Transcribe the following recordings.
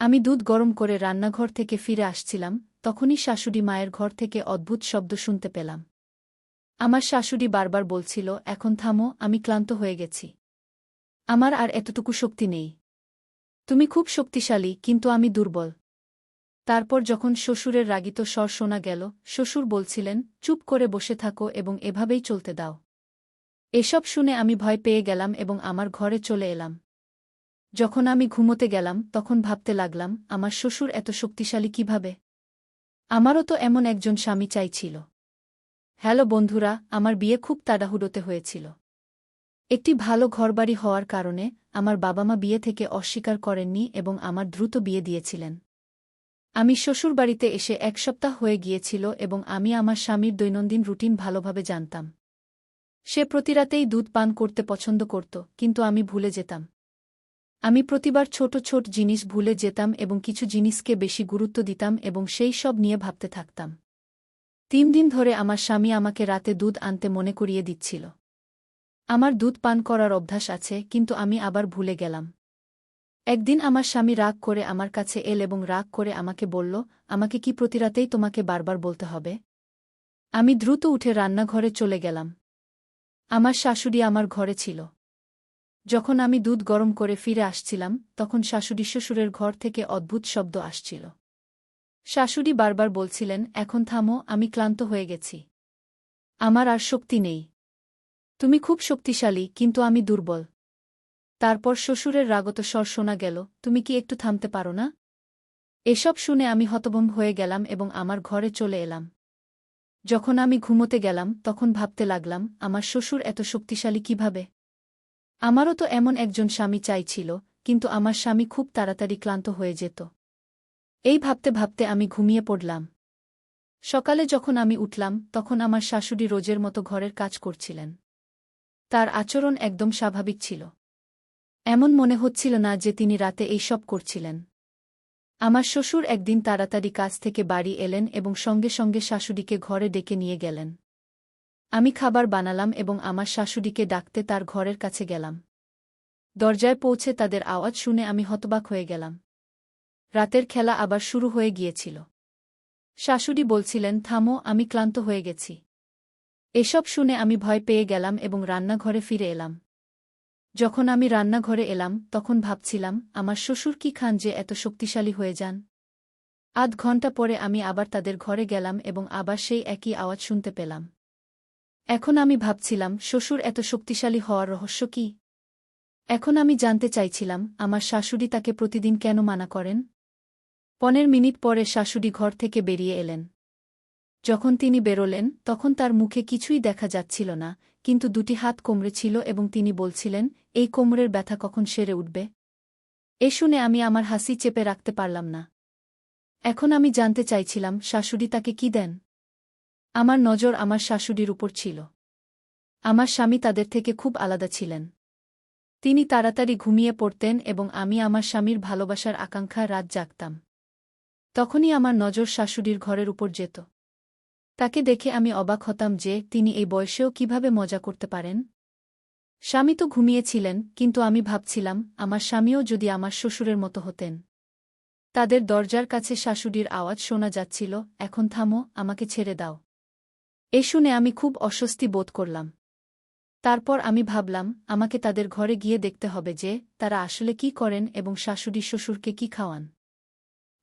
আমি দুধ গরম করে রান্নাঘর থেকে ফিরে আসছিলাম, তখনই শাশুড়ি মায়ের ঘর থেকে অদ্ভুত শব্দ শুনতে পেলাম। আমার শাশুড়ি বারবার বলছিল, এখন থামো, আমি ক্লান্ত হয়ে গেছি। আমার আর এতটুকু শক্তি নেই। তুমি খুব শক্তিশালী, কিন্তু আমি দুর্বল। তারপর যখন শ্বশুরের রাগিত স্বর শোনা গেল, শ্বশুর বলছিলেন, চুপ করে বসে থাকো এবং এভাবেই চলতে দাও। এসব শুনে আমি ভয় পেয়ে গেলাম এবং আমার ঘরে চলে এলাম। যখন আমি ঘুমোতে গেলাম তখন ভাবতে লাগলাম, আমার শ্বশুর এত শক্তিশালী কিভাবে? আমারও তো এমন একজন স্বামী চাইছিল। হ্যালো বন্ধুরা, আমার বিয়ে খুব তাড়াহুড়োতে হয়েছিল। একটি ভালো ঘরবাড়ি হওয়ার কারণে আমার বাবা মা বিয়ে থেকে অস্বীকার করেননি এবং আমার দ্রুত বিয়ে দিয়েছিলেন। আমি শ্বশুরবাড়িতে এসে 1 সপ্তাহ হয়ে গিয়েছিল এবং আমি আমার স্বামীর দৈনন্দিন রুটিন ভালোভাবে জানতাম। সে প্রতিরাতেই দুধ পান করতে পছন্দ করত, কিন্তু আমি ভুলে যেতাম। আমি প্রতিবার ছোট ছোট জিনিস ভুলে যেতাম এবং কিছু জিনিসকে বেশি গুরুত্ব দিতাম এবং সেই সব নিয়ে ভাবতে থাকতাম। 3 দিন ধরে আমার স্বামী আমাকে রাতে দুধ আনতে মনে করিয়ে দিচ্ছিল। আমার দুধ পান করার অভ্যাস আছে, কিন্তু আমি আবার ভুলে গেলাম। একদিন আমার স্বামী রাগ করে আমার কাছে এল এবং রাগ করে আমাকে বলল, আমাকে কি প্রতিরাতেই তোমাকে বারবার বলতে হবে? আমি দ্রুত উঠে রান্নাঘরে চলে গেলাম। আমার শাশুড়ি আমার ঘরে ছিল। যখন আমি দুধ গরম করে ফিরে আসছিলাম, তখন শাশুড়ি শ্বশুরের ঘর থেকে অদ্ভুত শব্দ আসছিল। শাশুড়ি বারবার বলছিলেন, এখন থামো, আমি ক্লান্ত হয়ে গেছি। আমার আর শক্তি নেই। তুমি খুব শক্তিশালী, কিন্তু আমি দুর্বল। তারপর শ্বশুরের রাগত স্বর শোনা গেল, তুমি কি একটু থামতে পারো না? এসব শুনে আমি হতভম্ব হয়ে গেলাম এবং আমার ঘরে চলে এলাম। যখন আমি ঘুমোতে গেলাম তখন ভাবতে লাগলাম, আমার শ্বশুর এত শক্তিশালী কিভাবে? আমারও তো এমন একজন স্বামী চাইছিল, কিন্তু আমার স্বামী খুব তাড়াতাড়ি ক্লান্ত হয়ে যেত। এই ভাবতে ভাবতে আমি ঘুমিয়ে পড়লাম। সকালে যখন আমি উঠলাম তখন আমার শাশুড়ি রোজের মতো ঘরের কাজ করছিলেন। তার আচরণ একদম স্বাভাবিক ছিল। এমন মনে হচ্ছিল না যে তিনি রাতে এই সব করছিলেন। আমার শ্বশুর একদিন তাড়াতাড়ি কাজ থেকে বাড়ি এলেন এবং সঙ্গে সঙ্গে শাশুড়িকে ঘরে ডেকে নিয়ে গেলেন। আমি খাবার বানালাম এবং আমার শাশুড়িকে ডাকতে তার ঘরের কাছে গেলাম। দরজায় পৌঁছে তাদের আওয়াজ শুনে আমি হতবাক হয়ে গেলাম। রাতের খেলা আবার শুরু হয়ে গিয়েছিল। শাশুড়ি বলছিলেন, থামো, আমি ক্লান্ত হয়ে গেছি। এসব শুনে আমি ভয় পেয়ে গেলাম এবং রান্নাঘরে ফিরে এলাম। যখন আমি রান্নাঘরে এলাম তখন ভাবছিলাম, আমার শ্বশুর কি খান যে এত শক্তিশালী হয়ে যান? আধ ঘন্টা পরে আমি আবার তাদের ঘরে গেলাম এবং আবার সেই একই আওয়াজ শুনতে পেলাম। এখন আমি ভাবছিলাম, শ্বশুর এত শক্তিশালী হওয়ার রহস্য কি? এখন আমি জানতে চাইছিলাম, আমার শাশুড়ি তাকে প্রতিদিন কেন মানা করেন? 15 মিনিট পরে শাশুড়ি ঘর থেকে বেরিয়ে এলেন। যখন তিনি বেরোলেন তখন তার মুখে কিছুই দেখা যাচ্ছিল না, কিন্তু 2টি হাত কোমরে ছিল এবং তিনি বলছিলেন, এই কোমরের ব্যথা কখন সেরে উঠবে? এ শুনে আমি আমার হাসি চেপে রাখতে পারলাম না। এখন আমি জানতে চাইছিলাম, শাশুড়ি তাকে কি দেন? আমার নজর আমার শাশুড়ির উপর ছিল। আমার স্বামী তাদের থেকে খুব আলাদা ছিলেন। তিনি তাড়াতাড়ি ঘুমিয়ে পড়তেন এবং আমি আমার স্বামীর ভালোবাসার আকাঙ্ক্ষায় রাত জাগতাম। তখনই আমার নজর শাশুড়ির ঘরের উপর যেত। তাকে দেখে আমি অবাক হতাম যে তিনি এই বয়সেও কিভাবে মজা করতে পারেন। স্বামী তো ঘুমিয়েছিলেন, কিন্তু আমি ভাবছিলাম, আমার স্বামীও যদি আমার শ্বশুরের মতো হতেন। তাদের দরজার কাছে শাশুড়ির আওয়াজ শোনা যাচ্ছিল, এখন থামো, আমাকে ছেড়ে দাও। এ শুনে আমি খুব অস্বস্তি বোধ করলাম। তারপর আমি ভাবলাম, আমাকে তাদের ঘরে গিয়ে দেখতে হবে যে তারা আসলে কি করেন এবং শাশুড়ি শ্বশুরকে কি খাওয়ান।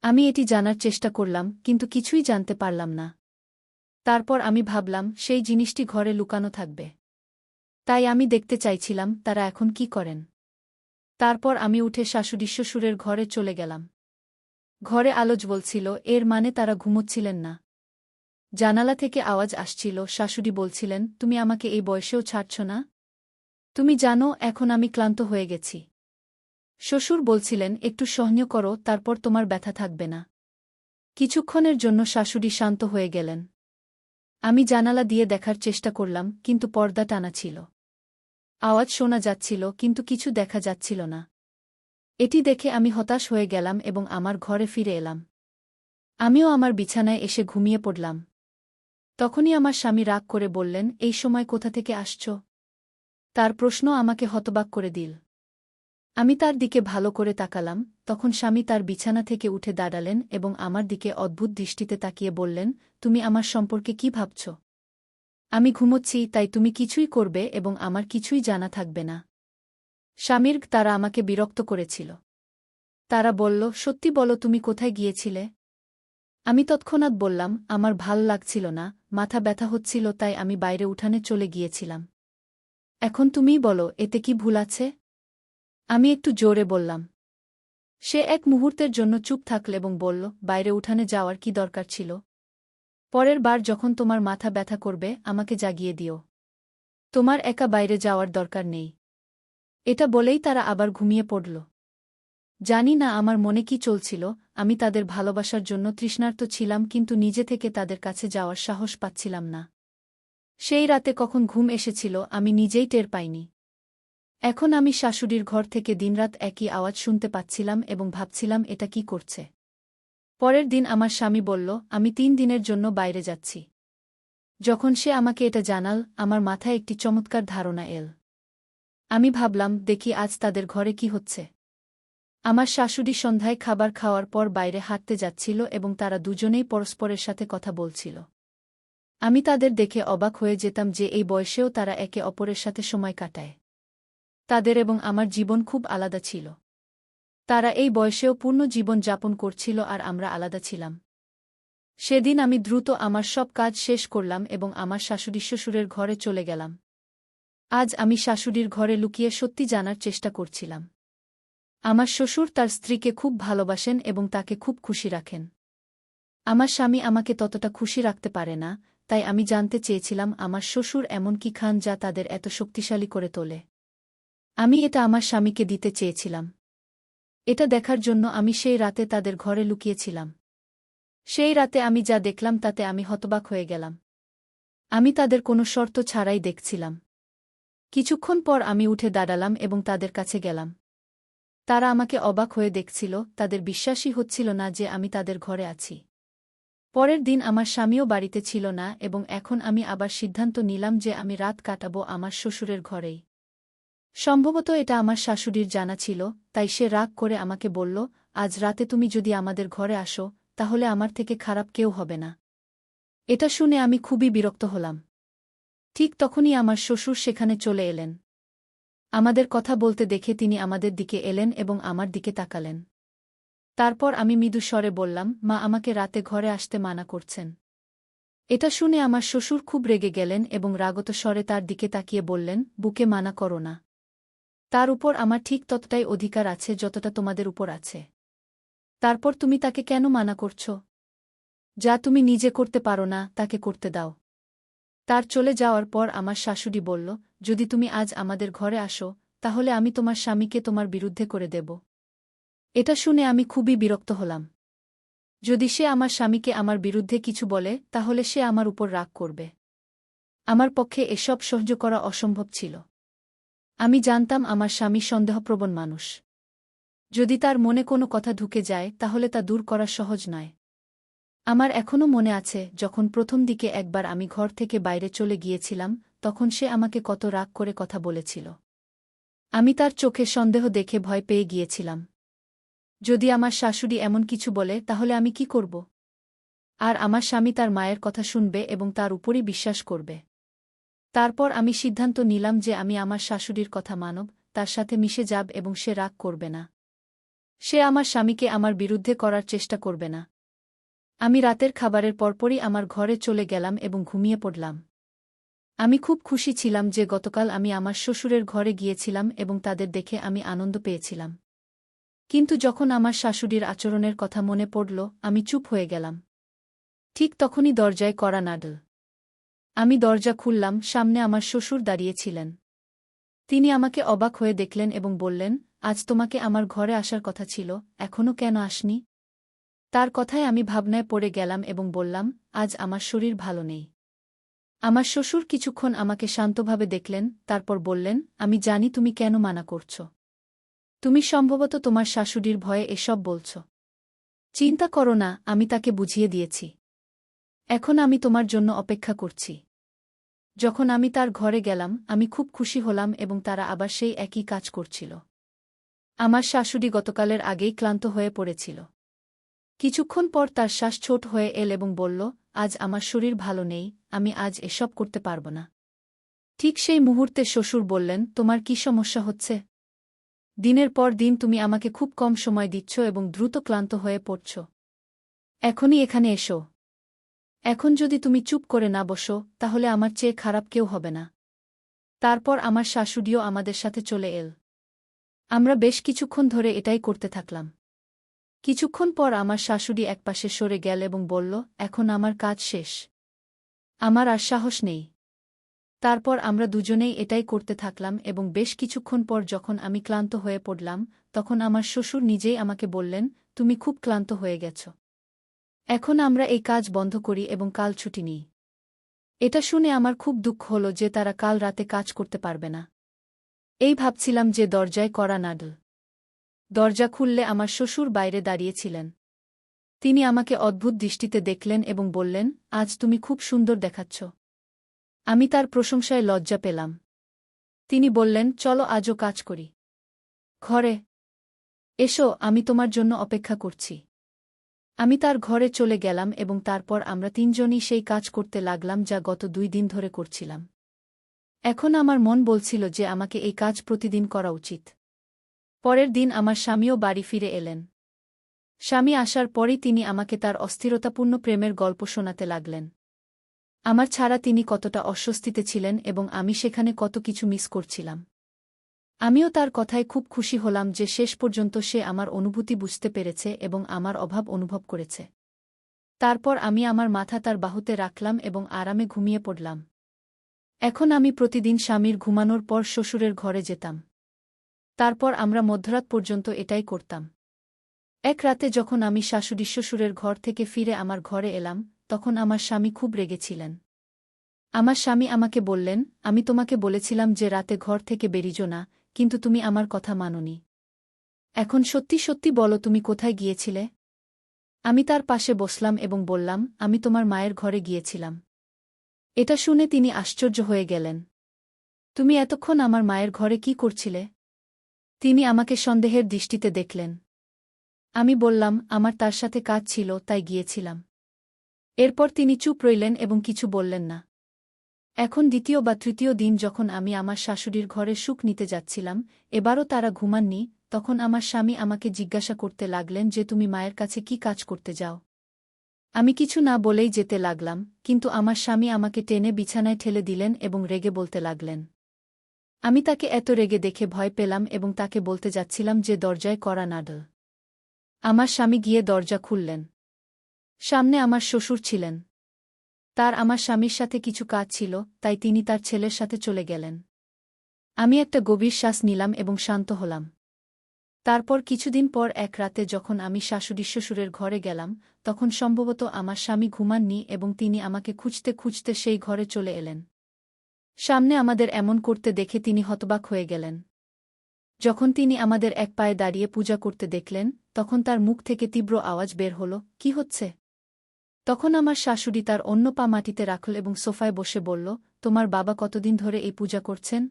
আমি এটি জানার চেষ্টা করলাম, কিন্তু কিছুই জানতে পারলাম না। তারপর আমি ভাবলাম, সেই জিনিসটি ঘরে লুকানো থাকবে। তাই আমি দেখতে চাইছিলাম তারা এখন কি করেন। তারপর আমি উঠে শাশুড়ি শ্বশুরের ঘরে চলে গেলাম। ঘরে আলো জ্বলছিল, এর মানে তারা ঘুমোচ্ছিলেন না। জানালা থেকে আওয়াজ আসছিল, শাশুড়ি বলছিলেন, তুমি আমাকে এই বয়সেও ছাড়ছ না? তুমি জানো এখন আমি ক্লান্ত হয়ে গেছি। শ্বশুর বলছিলেন, একটু সহ্য করো, তারপর তোমার ব্যথা থাকবে না। কিছুক্ষণের জন্য শাশুড়ি শান্ত হয়ে গেলেন। আমি জানালা দিয়ে দেখার চেষ্টা করলাম, কিন্তু পর্দা টানা ছিল। আওয়াজ শোনা যাচ্ছিল, কিন্তু কিছু দেখা যাচ্ছিল না। এটি দেখে আমি হতাশ হয়ে গেলাম এবং আমার ঘরে ফিরে এলাম। আমিও আমার বিছানায় এসে ঘুমিয়ে পড়লাম। তখনই আমার স্বামী রাগ করে বললেন, এই সময় কোথা থেকে আসছ? তার প্রশ্ন আমাকে হতবাক করে দিল। আমি তার দিকে ভালো করে তাকালাম, তখন স্বামী তার বিছানা থেকে উঠে দাঁড়ালেন এবং আমার দিকে অদ্ভুত দৃষ্টিতে তাকিয়ে বললেন, তুমি আমার সম্পর্কে কি ভাবছ? আমি ঘুমোচ্ছি, তাই তুমি কিছুই করবে এবং আমার কিছুই জানা থাকবে না। স্বামীর তারা আমাকে বিরক্ত করেছিল। তারা বলল, সত্যি বলো, তুমি কোথায় গিয়েছিলে? আমি তৎক্ষণাৎ বললাম, আমার ভাল লাগছিল না, মাথা ব্যথা হচ্ছিল, তাই আমি বাইরে উঠানে চলে গিয়েছিলাম। এখন তুমিই বলো, এতে কি ভুল আছে? আমি একটু জোরে বললাম। সে এক মুহূর্তের জন্য চুপ থাকল এবং বলল, বাইরে উঠানে যাওয়ার কি দরকার ছিল? পরের বার যখন তোমার মাথা ব্যথা করবে আমাকে জাগিয়ে দিও। তোমার একা বাইরে যাওয়ার দরকার নেই। এটা বলেই তারা আবার ঘুমিয়ে পড়ল। জানি না আমার মনে কি চলছিল, আমি তাদের ভালোবাসার জন্য তৃষ্ণার্ত ছিলাম, কিন্তু নিজে থেকে তাদের কাছে যাওয়ার সাহস পাচ্ছিলাম না। সেই রাতে কখন ঘুম এসেছিল আমি নিজেই টের পাইনি। এখন আমি শাশুড়ির ঘর থেকে দিনরাত একই আওয়াজ শুনতে পাচ্ছিলাম এবং ভাবছিলাম এটা কি করছে। পরের দিন আমার স্বামী বলল, আমি 3 দিনের জন্য বাইরে যাচ্ছি। যখন সে আমাকে এটা জানাল, আমার মাথায় একটি চমৎকার ধারণা এল। আমি ভাবলাম, দেখি আজ তাদের ঘরে কি হচ্ছে। আমার শাশুড়ি সন্ধ্যায় খাবার খাওয়ার পর বাইরে হাঁটতে যাচ্ছিল এবং তারা দুজনেই পরস্পরের সাথে কথা বলছিল। আমি তাদের দেখে অবাক হয়ে যেতাম যে এই বয়সেও তারা একে অপরের সাথে সময় কাটায়। তাদের এবং আমার জীবন খুব আলাদা ছিল। তারা এই বয়সেও পূর্ণ জীবন যাপন করছিল আর আমরা আলাদা ছিলাম। সেদিন আমি দ্রুত আমার সব কাজ শেষ করলাম এবং আমার শাশুড়ি শ্বশুরের ঘরে চলে গেলাম। আজ আমি শাশুড়ির ঘরে লুকিয়ে সত্যি জানার চেষ্টা করছিলাম। আমার শ্বশুর তার স্ত্রীকে খুব ভালোবাসেন এবং তাকে খুব খুশি রাখেন। আমার স্বামী আমাকে ততটা খুশি রাখতে পারে না, তাই আমি জানতে চেয়েছিলাম আমার শ্বশুর এমন কি খান যা তাদের এত শক্তিশালী করে তোলে। আমি এটা আমার স্বামীকে দিতে চেয়েছিলাম। এটা দেখার জন্য আমি সেই রাতে তাদের ঘরে লুকিয়েছিলাম। সেই রাতে আমি যা দেখলাম তাতে আমি হতবাক হয়ে গেলাম। আমি তাদের কোনো শর্ত ছাড়াই দেখছিলাম। কিছুক্ষণ পর আমি উঠে দাঁড়ালাম এবং তাদের কাছে গেলাম। তারা আমাকে অবাক হয়ে দেখছিল, তাদের বিশ্বাসই হচ্ছিল না যে আমি তাদের ঘরে আছি। পরের দিন আমার স্বামীও বাড়িতে ছিল না এবং এখন আমি আবার সিদ্ধান্ত নিলাম যে আমি রাত কাটাবো আমার শ্বশুরের ঘরেই। সম্ভবত এটা আমার শাশুড়ির জানা ছিল, তাই সে রাগ করে আমাকে বলল, আজ রাতে তুমি যদি আমাদের ঘরে আসো, তাহলে আমার থেকে খারাপ কেউ হবে না। এটা শুনে আমি খুবই বিরক্ত হলাম। ঠিক তখনই আমার শ্বশুর সেখানে চলে এলেন। আমাদের কথা বলতে দেখে তিনি আমাদের দিকে এলেন এবং আমার দিকে তাকালেন। তারপর আমি মৃদু স্বরে বললাম, মা আমাকে রাতে ঘরে আসতে মানা করছেন। এটা শুনে আমার শ্বশুর খুব রেগে গেলেন এবং রাগত স্বরে তার দিকে তাকিয়ে বললেন, বুকে মানা করো না। তার উপর আমার ঠিক ততটাই অধিকার আছে যতটা তোমাদের উপর আছে। তারপর তুমি তাকে কেন মানা করছ? যা তুমি নিজে করতে পারো না তাকে করতে দাও। তার চলে যাওয়ার পর আমার শাশুড়ি বলল, যদি তুমি আজ আমাদের ঘরে আসো, তাহলে আমি তোমার স্বামীকে তোমার বিরুদ্ধে করে দেব। এটা শুনে আমি খুবই বিরক্ত হলাম। যদি সে আমার স্বামীকে আমার বিরুদ্ধে কিছু বলে তাহলে সে আমার উপর রাগ করবে। আমার পক্ষে এসব সহ্য করা অসম্ভব ছিল। আমি জানতাম আমার স্বামী সন্দেহপ্রবণ মানুষ। যদি তার মনে কোনো কথা ঢুকে যায় তাহলে তা দূর করা সহজ নয়। আমার এখনও মনে আছে যখন প্রথম দিকে একবার আমি ঘর থেকে বাইরে চলে গিয়েছিলাম, তখন সে আমাকে কত রাগ করে কথা বলেছিল। আমি তার চোখে সন্দেহ দেখে ভয় পেয়ে গিয়েছিলাম। যদি আমার শাশুড়ি এমন কিছু বলে তাহলে আমি কি করব? আর আমার স্বামী তার মায়ের কথা শুনবে এবং তার উপরই বিশ্বাস করবে। তারপর আমি সিদ্ধান্ত নিলাম যে আমি আমার শাশুড়ির কথা মানব, তার সাথে মিশে যাব এবং সে রাগ করবে না। সে আমার স্বামীকে আমার বিরুদ্ধে করার চেষ্টা করবে না। আমি রাতের খাবারের পরপরই আমার ঘরে চলে গেলাম এবং ঘুমিয়ে পড়লাম। আমি খুব খুশি ছিলাম যে গতকাল আমি আমার শ্বশুরের ঘরে গিয়েছিলাম এবং তাদের দেখে আমি আনন্দ পেয়েছিলাম। কিন্তু যখন আমার শাশুড়ির আচরণের কথা মনে পড়ল, আমি চুপ হয়ে গেলাম। ঠিক তখনই দরজায় কড়া নাড়ল। আমি দরজা খুললাম, সামনে আমার শ্বশুর দাঁড়িয়েছিলেন। তিনি আমাকে অবাক হয়ে দেখলেন এবং বললেন, আজ তোমাকে আমার ঘরে আসার কথা ছিল, এখনও কেন আসনি? তার কথায় আমি ভাবনায় পড়ে গেলাম এবং বললাম, আজ আমার শরীর ভালো নেই। আমার শ্বশুর কিছুক্ষণ আমাকে শান্তভাবে দেখলেন, তারপর বললেন, আমি জানি তুমি কেন মানা করছ। তুমি সম্ভবত তোমার শাশুড়ির ভয়ে এসব বলছ। চিন্তা করো না, আমি তাকে বুঝিয়ে দিয়েছি। এখন আমি তোমার জন্য অপেক্ষা করছি। যখন আমি তার ঘরে গেলাম আমি খুব খুশি হলাম এবং তারা আবার সেই একই কাজ করছিল। আমার শাশুড়ি গতকালের আগেই ক্লান্ত হয়ে পড়েছিল। কিছুক্ষণ পর তার শ্বাস ছোট হয়ে এল এবং বলল, আজ আমার শরীর ভালো নেই, আমি আজ এসব করতে পারব না। ঠিক সেই মুহূর্তে শ্বশুর বললেন, তোমার কি সমস্যা হচ্ছে? দিনের পর দিন তুমি আমাকে খুব কম সময় দিচ্ছ এবং দ্রুত ক্লান্ত হয়ে পড়ছ। এখনই এখানে এসো। এখন যদি তুমি চুপ করে না বসো, তাহলে আমার চেয়ে খারাপ কেউ হবে না। তারপর আমার শাশুড়িও আমাদের সাথে চলে এল। আমরা বেশ কিছুক্ষণ ধরে এটাই করতে থাকলাম। কিছুক্ষণ পর আমার শাশুড়ি একপাশে সরে গেল এবং বলল, এখন আমার কাজ শেষ। আমার আর সাহস নেই। তারপর আমরা দুজনেই এটাই করতে থাকলাম এবং বেশ কিছুক্ষণ পর যখন আমি ক্লান্ত হয়ে পড়লাম, তখন আমার শ্বশুর নিজেই আমাকে বললেন, তুমি খুব ক্লান্ত হয়ে গেছ। এখন আমরা এই কাজ বন্ধ করি এবং কাল ছুটি নিই। এটা শুনে আমার খুব দুঃখ হল যে তারা কাল রাতে কাজ করতে পারবে না। এই ভাবছিলাম যে দরজায় কড়া নাড়ল। দরজা খুললে আমার শ্বশুর বাইরে দাঁড়িয়েছিলেন। তিনি আমাকে অদ্ভুত দৃষ্টিতে দেখলেন এবং বললেন, আজ তুমি খুব সুন্দর দেখাচ্ছ। আমি তার প্রশংসায় লজ্জা পেলাম। তিনি বললেন, চলো আজও কাজ করি। ঘরে এসো, আমি তোমার জন্য অপেক্ষা করছি। আমি তার ঘরে চলে গেলাম এবং তারপর আমরা তিনজনই সেই কাজ করতে লাগলাম যা গত 2 দিন ধরে করছিলাম। এখন আমার মন বলছিল যে আমাকে এই কাজ প্রতিদিন করা উচিত। পরের দিন আমার স্বামীও বাড়ি ফিরে এলেন। স্বামী আসার পরই তিনি আমাকে তার অস্থিরতাপূর্ণ প্রেমের গল্প শোনাতে লাগলেন। আমার ছাড়া তিনি কতটা অস্বস্তিতে ছিলেন এবং আমি সেখানে কত কিছু মিস করছিলাম। আমিও তার কথায় খুব খুশি হলাম যে শেষ পর্যন্ত সে আমার অনুভূতি বুঝতে পেরেছে এবং আমার অভাব অনুভব করেছে। তারপর আমি আমার মাথা তার বাহুতে রাখলাম এবং আরামে ঘুমিয়ে পড়লাম। এখন আমি প্রতিদিন স্বামীর ঘুমানোর পর শ্বশুরের ঘরে যেতাম। তারপর আমরা মধ্যরাত পর্যন্ত এটাই করতাম। এক রাতে যখন আমি শাশুড়ি শ্বশুরের ঘর থেকে ফিরে আমার ঘরে এলাম, তখন আমার স্বামী খুব রেগেছিলেন। আমার স্বামী আমাকে বললেন, আমি তোমাকে বলেছিলাম যে রাতে ঘর থেকে বেরিজো না, কিন্তু তুমি আমার কথা মানোনি। এখন সত্যি সত্যি বলো তুমি কোথায় গিয়েছিলে? আমি তার পাশে বসলাম এবং বললাম, আমি তোমার মায়ের ঘরে গিয়েছিলাম। এটা শুনে তিনি আশ্চর্য হয়ে গেলেন। তুমি এতক্ষণ আমার মায়ের ঘরে কি করছিলে? তিনি আমাকে সন্দেহের দৃষ্টিতে দেখলেন। আমি বললাম, আমার তার সাথে কাজ ছিল তাই গিয়েছিলাম। এরপর তিনি চুপ রইলেন এবং কিছু বললেন না। এখন দ্বিতীয় বা তৃতীয় দিন যখন আমি আমার শাশুড়ির ঘরে সুখ নিতে যাচ্ছিলাম, এবারও তারা ঘুমাননি, তখন আমার স্বামী আমাকে জিজ্ঞাসা করতে লাগলেন যে তুমি মায়ের কাছে কি কাজ করতে যাও? আমি কিছু না বলেই যেতে লাগলাম, কিন্তু আমার স্বামী আমাকে টেনে বিছানায় ঠেলে দিলেন এবং রেগে বলতে লাগলেন। আমি তাকে এত রেগে দেখে ভয় পেলাম এবং তাকে বলতে যাচ্ছিলাম যে দরজায় কড়া নাড়ল। আমার স্বামী গিয়ে দরজা খুললেন। সামনে আমার শ্বশুর ছিলেন। তার আমার স্বামীর সাথে কিছু কাজ ছিল, তাই তিনি তার ছেলের সাথে চলে গেলেন। আমি একটা গভীর শ্বাস নিলাম এবং শান্ত হলাম। তারপর কিছুদিন পর এক রাতে যখন আমি শাশুড়ি শ্বশুরের ঘরে গেলাম, তখন সম্ভবত আমার স্বামী ঘুমাননি এবং তিনি আমাকে খুঁজতে খুঁজতে সেই ঘরে চলে এলেন। সামনে আমাদের এমন করতে দেখে তিনি হতবাক হয়ে গেলেন। যখন তিনি আমাদের এক পায়ে দাঁড়িয়ে পূজা করতে দেখলেন, তখন তার মুখ থেকে তীব্র আওয়াজ বের হল, কি হচ্ছে? তখন আমার শাশুড়ি তার অন্য পা মাটিতে রাখল এবং সোফায় বসে বলল, তোমার বাবা কতদিন ধরে এই পূজা করছেন?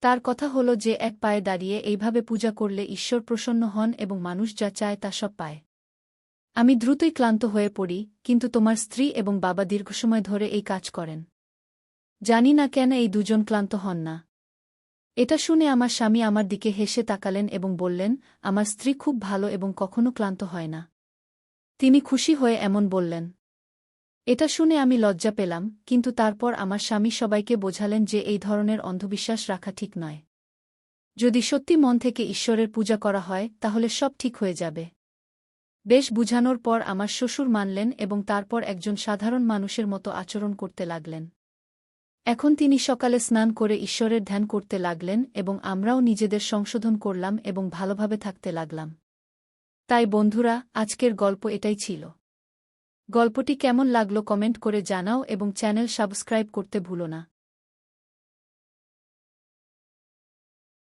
তার কথা হল যে এক পায়ে দাঁড়িয়ে এইভাবে পূজা করলে ঈশ্বর প্রসন্ন হন এবং মানুষ যা চায় তা সব পায়। আমি দ্রুতই ক্লান্ত হয়ে পড়ি, কিন্তু তোমার স্ত্রী এবং বাবা দীর্ঘসময় ধরে এই কাজ করেন। জানি না কেন এই দুজন ক্লান্ত হন না। এটা শুনে আমার স্বামী আমার দিকে হেসে তাকালেন এবং বললেন, আমার স্ত্রী খুব ভালো এবং কখনো ক্লান্ত হয় না। তিনি খুশি হয়ে এমন বললেন। এটা শুনে আমি লজ্জা পেলাম, কিন্তু তারপর আমার স্বামী সবাইকে বোঝালেন যে এই ধরনের অন্ধবিশ্বাস রাখা ঠিক নয়। যদি সত্যি মন থেকে ঈশ্বরের পূজা করা হয় তাহলে সব ঠিক হয়ে যাবে। বেশ বুঝানোর পর আমার শ্বশুর মানলেন এবং তারপর একজন সাধারণ মানুষের মতো আচরণ করতে লাগলেন। এখন তিনি সকালে স্নান করে ঈশ্বরের ধ্যান করতে লাগলেন এবং আমরাও নিজেদের সংশোধন করলাম এবং ভালোভাবে থাকতে লাগলাম। তাই বন্ধুরা, আজকের গল্প এটাই ছিল। গল্পটি কেমন লাগলো কমেন্ট করে জানাও এবং চ্যানেল সাবস্ক্রাইব করতে ভুলো না।